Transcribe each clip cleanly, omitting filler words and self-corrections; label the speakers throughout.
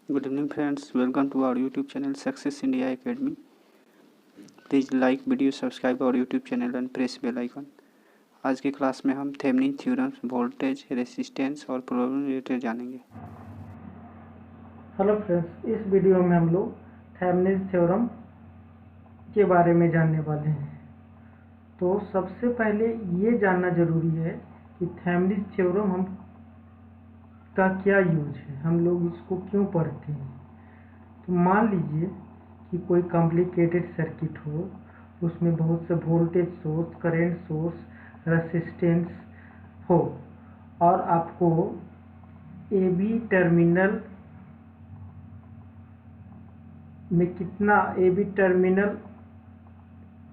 Speaker 1: Good evening friends, welcome to our YouTube channel Success India Academy. Please like video, subscribe our YouTube channel and press bell icon. आज की class में हम Thevenin theorems, voltage, resistance और problem related जानेंगे।
Speaker 2: Hello friends, इस video में हम लोग थेवेनिन थ्योरम के बारे में जानने वाले हैं। तो सबसे पहले ये जानना जरूरी है कि थेवेनिन थ्योरम हम का क्या यूज है, हम लोग इसको क्यों पढ़ते हैं। तो मान लीजिए कि कोई कॉम्प्लिकेटेड सर्किट हो, उसमें बहुत से voltage source, current source, resistance हो और आपको ए बी टर्मिनल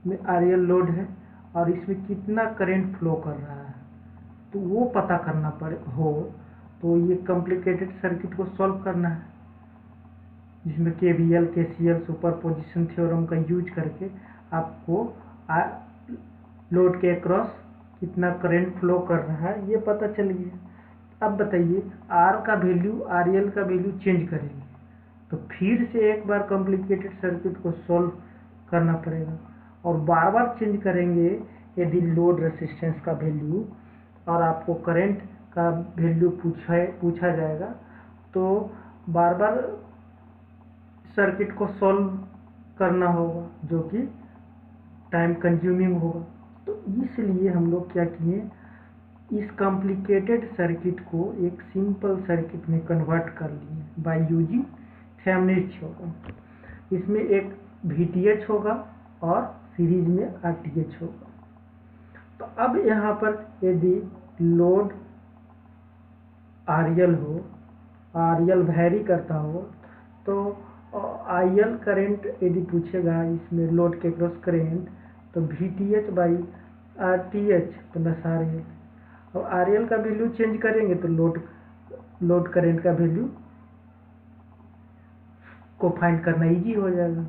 Speaker 2: में आरएल लोड है और इसमें कितना करंट फ्लो कर रहा है, तो वो पता करना पड़े हो तो ये कॉम्प्लिकेटेड सर्किट को सॉल्व करना है, जिसमें केवीएल, केसीएल, सुपरपोजिशन थ्योरम का यूज करके आपको लोड के अक्रॉस कितना करंट फ्लो कर रहा है ये पता चल गया। अब बताइए, आर का वैल्यू, आरएल का वैल्यू चेंज करेंगे तो फिर से एक बार कॉम्प्लिकेटेड सर्किट को सॉल्व करना पड़ेगा और बार बार चेंज करेंगे यदि लोड रेसिस्टेंस का वैल्यू और आपको करंट का वैल्यू पूछा जाएगा तो बार बार सर्किट को सॉल्व करना होगा, जो कि टाइम कंज्यूमिंग होगा। तो इसलिए हम लोग क्या किए, इस कॉम्प्लिकेटेड सर्किट को एक सिंपल सर्किट में कन्वर्ट कर लिए बाय यूजिंग थेवेनिन थ्योरम। इसमें एक VTH होगा और सीरीज में RTH होगा। तो अब यहाँ पर यदि लोड RL हो, RL वैरी करता हो, तो IL करंट यदि पूछेगा इसमें लोड के क्रॉस करंट, तो VTH by RTH plus RL, और RL का वैल्यू चेंज करेंगे तो लोड करंट का वैल्यू को फाइंड करना इजी हो जाएगा।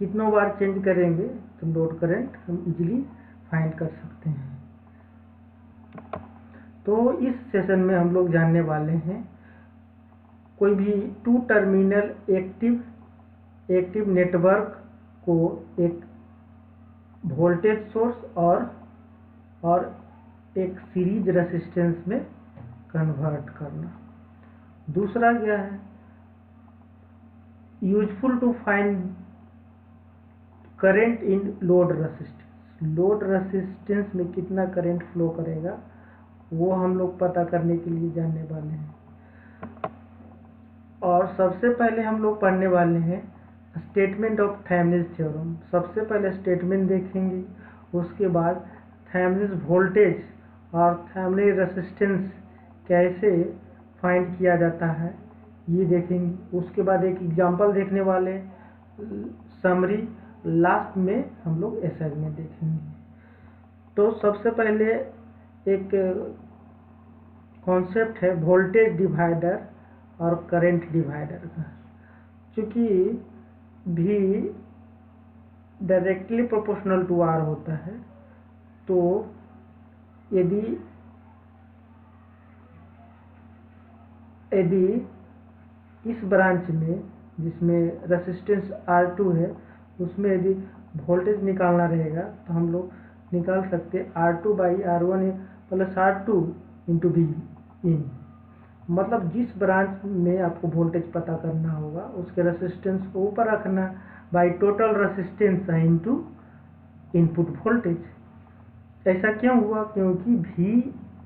Speaker 2: कितनों बार चेंज करेंगे तो लोड करंट हम इजीली फाइंड कर सकते हैं। तो इस सेशन में हम लोग जानने वाले हैं कोई भी टू टर्मिनल एक्टिव नेटवर्क को एक वोल्टेज सोर्स और एक सीरीज रेसिस्टेंस में कन्वर्ट करना। दूसरा क्या है, useful to find current in load resistance. Load resistance में कितना करंट फ्लो करेगा वो हम लोग पता करने के लिए जानने वाले हैं। और सबसे पहले हम लोग पढ़ने वाले हैं स्टेटमेंट ऑफ थेवेनिन थ्योरम। सबसे पहले स्टेटमेंट देखेंगे, उसके बाद थेवेनिन वोल्टेज और थेवेनिन रेसिस्टेंस कैसे फाइंड किया जाता है ये देखेंगे। उसके बाद एक एग्जांपल देखने वाले, समरी, लास्ट में हम लोग असाइनमेंट देखेंगे। तो सबसे पहले एक कॉन्सेप्ट है वोल्टेज डिवाइडर और करंट डिवाइडर का। चूँकि V directly proportional to R होता है, तो यदि इस ब्रांच में जिसमें रेसिस्टेंस R2 है उसमें यदि वोल्टेज निकालना रहेगा तो हम लोग निकाल सकते R2 by R1 plus R2 into V इन। मतलब जिस ब्रांच में आपको वोल्टेज पता करना होगा उसके रेसिस्टेंस को ऊपर रखना by total resistance into input voltage. ऐसा क्यों हुआ? क्योंकि V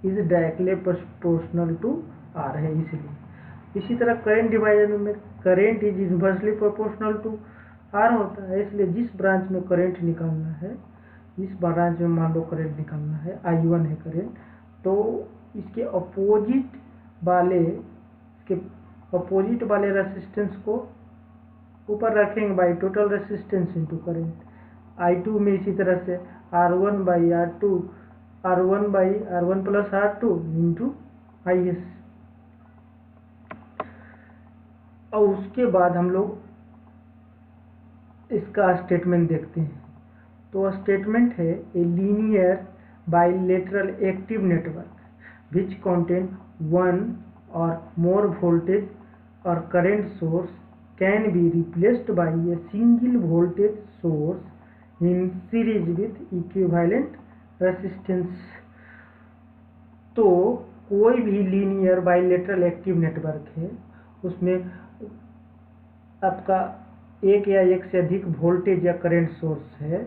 Speaker 2: is directly proportional to R है, इसलिए। इसी तरह करंट डिवाइडर में current is inversely proportional to R होता है, इसलिए जिस ब्रांच में करंट निकालना है, इस ब्रांच में मान लो करंट निकालना है, I1 है करंट, तो इसके अपोजिट वाले रेसिस्टेंस को ऊपर रखेंगे by total resistance into current. I2 में इसी तरह से R1 by R1 plus R2 into IS। और उसके बाद हम लोग इसका स्टेटमेंट देखते हैं। तो स्टेटमेंट है a linear bilateral active network which contain one और मोर वोल्टेज और current source can be replaced by a single voltage source in series with equivalent resistance. तो कोई भी लीनियर बाइलेटरल एक्टिव नेटवर्क है, उसमें आपका एक या एक से अधिक वोल्टेज या करंट सोर्स है,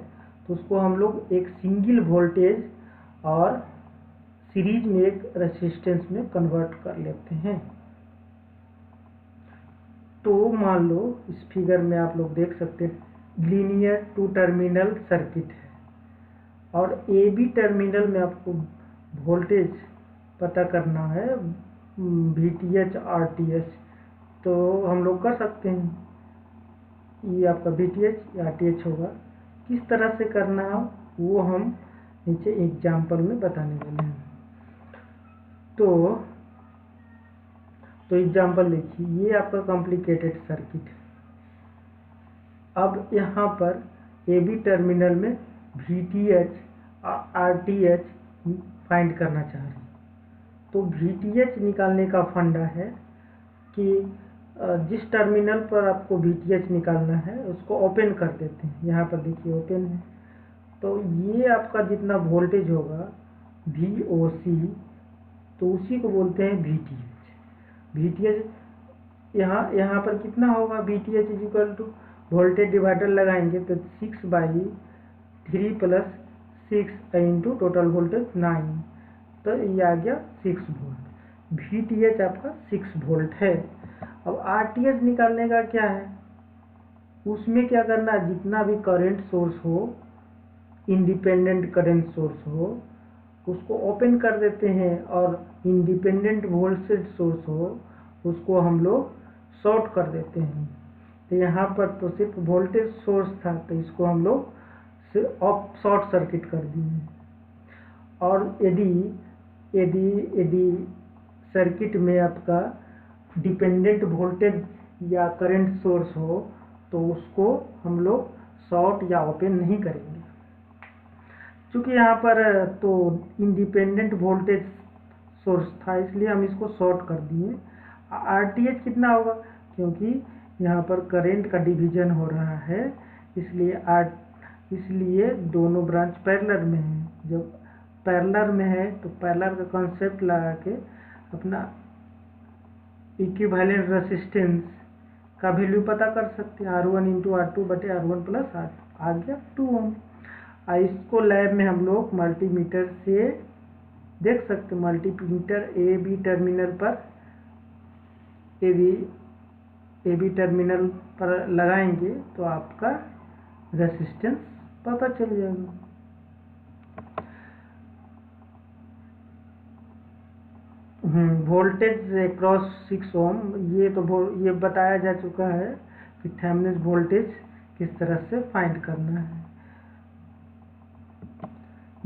Speaker 2: तो उसको हम लोग एक सिंगल वोल्टेज और सीरीज में एक रेजिस्टेंस में कन्वर्ट कर लेते हैं। तो मान लो इस फिगर में आप लोग देख सकते हैं लीनियर 2 टर्मिनल सर्किट है और ए बी टर्मिनल में आपको वोल्टेज पता करना है VTH RTH। तो हम लोग कर सकते हैं, ये आपका VTH या RTH होगा। किस तरह से करना है वो हम नीचे एग्जाम्पल में बताने वाले हैं। तो एग्जाम्पल देखिए, ये आपका कॉम्प्लिकेटेड सर्किट है। अब यहाँ पर ए बी टर्मिनल में VTH RTH फाइंड करना चाह रहे हैं। तो VTH निकालने का फंडा है कि जिस टर्मिनल पर आपको VTH निकालना है उसको ओपन कर देते हैं। यहाँ पर देखिए ओपन है, तो ये आपका जितना वोल्टेज होगा VOC, तो उसी को बोलते हैं VTH। यहाँ पर कितना होगा VTH equal to voltage divider लगाएंगे तो 6/3 + 6 इंटू टोटल वोल्टेज 9, तो ये आ गया 6 वोल्ट। VTH आपका 6 वोल्ट है। अब RTH निकालने का क्या है, उसमें क्या करना है, जितना भी करंट सोर्स हो, इंडिपेंडेंट करंट सोर्स हो, उसको ओपन कर देते हैं और इंडिपेंडेंट वोल्टेज सोर्स हो उसको हम लोग शॉर्ट कर देते हैं। तो यहाँ पर तो सिर्फ वोल्टेज सोर्स था, तो इसको हम लोग शॉर्ट सर्किट कर दिए। और यदि सर्किट में आपका डिपेंडेंट वोल्टेज या करंट सोर्स हो तो उसको हम लोग शॉर्ट या ओपन नहीं करेंगे। क्योंकि यहाँ पर तो इंडिपेंडेंट वोल्टेज सोर्स था इसलिए हम इसको शॉर्ट कर दिए। RTH कितना होगा, क्योंकि यहाँ पर करंट का डिवीजन हो रहा है इसलिए दोनों ब्रांच पैरेलल में है। जब पैरेलल में है तो पैरेलल का कॉन्सेप्ट लगा के अपना इक्विवेलेंट रेजिस्टेंस का वैल्यू पता कर सकते हैं। R1 × R2 बटे R1 + R आ गया 2 ओम। इसको लैब में हम लोग मल्टीमीटर से देख सकते हैं। मल्टीमीटर ए बी टर्मिनल पर लगाएंगे तो आपका रेजिस्टेंस पता चल जाएगा। वोल्टेज अक्रॉस 6 ओम, ये बताया जा चुका है कि थेवेनिन वोल्टेज किस तरह से फाइंड करना है।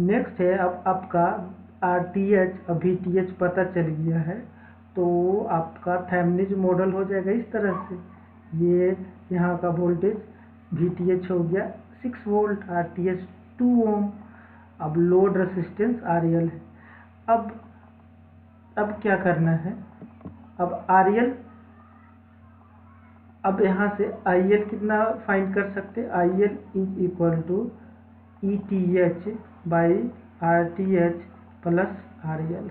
Speaker 2: नेक्स्ट है, अब आपका RTH और VTH पता चल गया है तो आपका थेवेनिन मॉडल हो जाएगा इस तरह से। ये यहाँ का वोल्टेज VTH हो गया 6 वोल्ट, RTH 2 ओम। अब लोड रेजिस्टेंस RL है। अब क्या करना है, अब RL, अब यहाँ से IL कितना फाइंड कर सकते हैं, IL is equal to ETH/RTH + RL।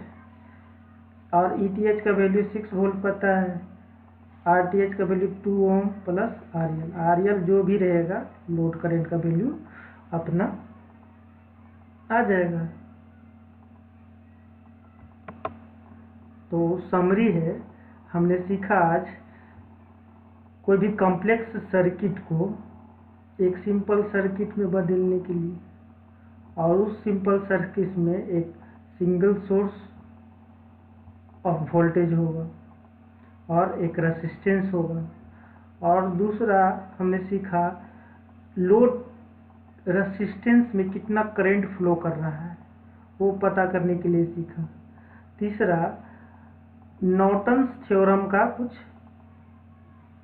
Speaker 2: और ETH का वैल्यू 6 वोल्ट पता है, RTH का वैल्यू 2 ओम + RL जो भी रहेगा लोड करंट का वैल्यू अपना आ जाएगा। तो समरी है, हमने सीखा आज कोई भी कॉम्प्लेक्स सर्किट को एक सिंपल सर्किट में बदलने के लिए, और उस सिंपल सर्किट में एक सिंगल सोर्स ऑफ वोल्टेज होगा और एक रेजिस्टेंस होगा। और दूसरा हमने सीखा लोड रेजिस्टेंस में कितना करंट फ्लो कर रहा है वो पता करने के लिए सीखा। तीसरा नॉर्टन्स थ्योरम का कुछ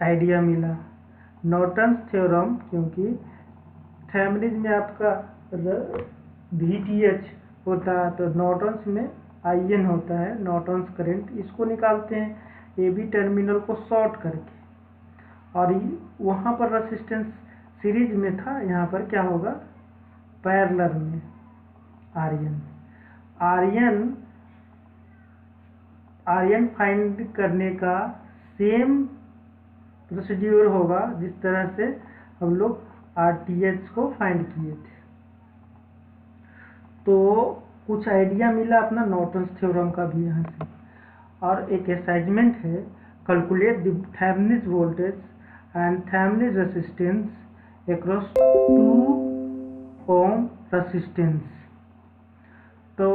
Speaker 2: आइडिया मिला। नॉर्टन्स थ्योरम, क्योंकि थेवेनिन में आपका VTH होता है तो नॉर्टन्स में IN होता है, नॉर्टन्स करंट, इसको निकालते हैं ए बी टर्मिनल को शॉर्ट करके, और वहाँ पर रेसिस्टेंस सीरीज में था, यहाँ पर क्या होगा पैरेलल में आर्यन फाइंड करने का सेम प्रोसीड्यूर होगा जिस तरह से हम लोग आरटीएच को फाइंड किए थे। तो कुछ आइडिया मिला अपना नॉर्टन्स थ्योरम का भी यहाँ से। और एक असाइनमेंट है, calculate the Thevenin voltage and Thevenin resistance across 2 ohm resistance, तो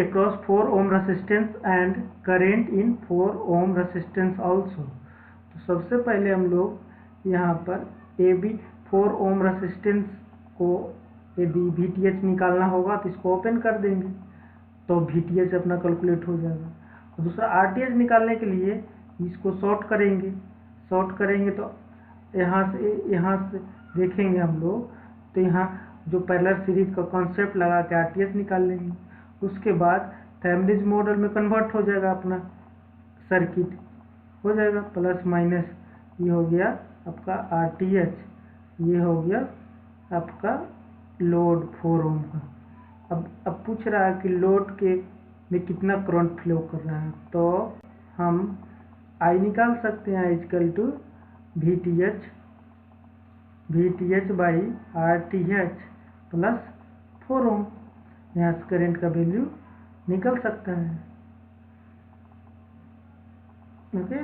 Speaker 2: across 4 ohm resistance and current in 4 ohm resistance also। तो सबसे पहले हम लोग यहाँ पर ए बी 4 ohm रेसिस्टेंस को यदि VTH निकालना होगा तो इसको ओपन कर देंगे, तो VTH अपना कैलकुलेट हो जाएगा। और दूसरा RTH निकालने के लिए इसको शॉर्ट करेंगे तो यहाँ से देखेंगे हम लोग, तो यहाँ जो पैरेलल सीरीज का कॉन्सेप्ट लगा के RTH निकाल लेंगे। उसके बाद थेवेनिन मॉडल में कन्वर्ट हो जाएगा, अपना सर्किट हो जाएगा प्लस माइनस, ये हो गया आपका RTH, ये हो गया आपका लोड 4 ओम का। अब पूछ रहा है कि लोड के में कितना करंट फ्लो कर रहा है, तो हम I निकाल सकते हैं, equal to VTH by RTH plus 4 ohm. यहाँ से करंट का वैल्यू निकल सकता है। ओके।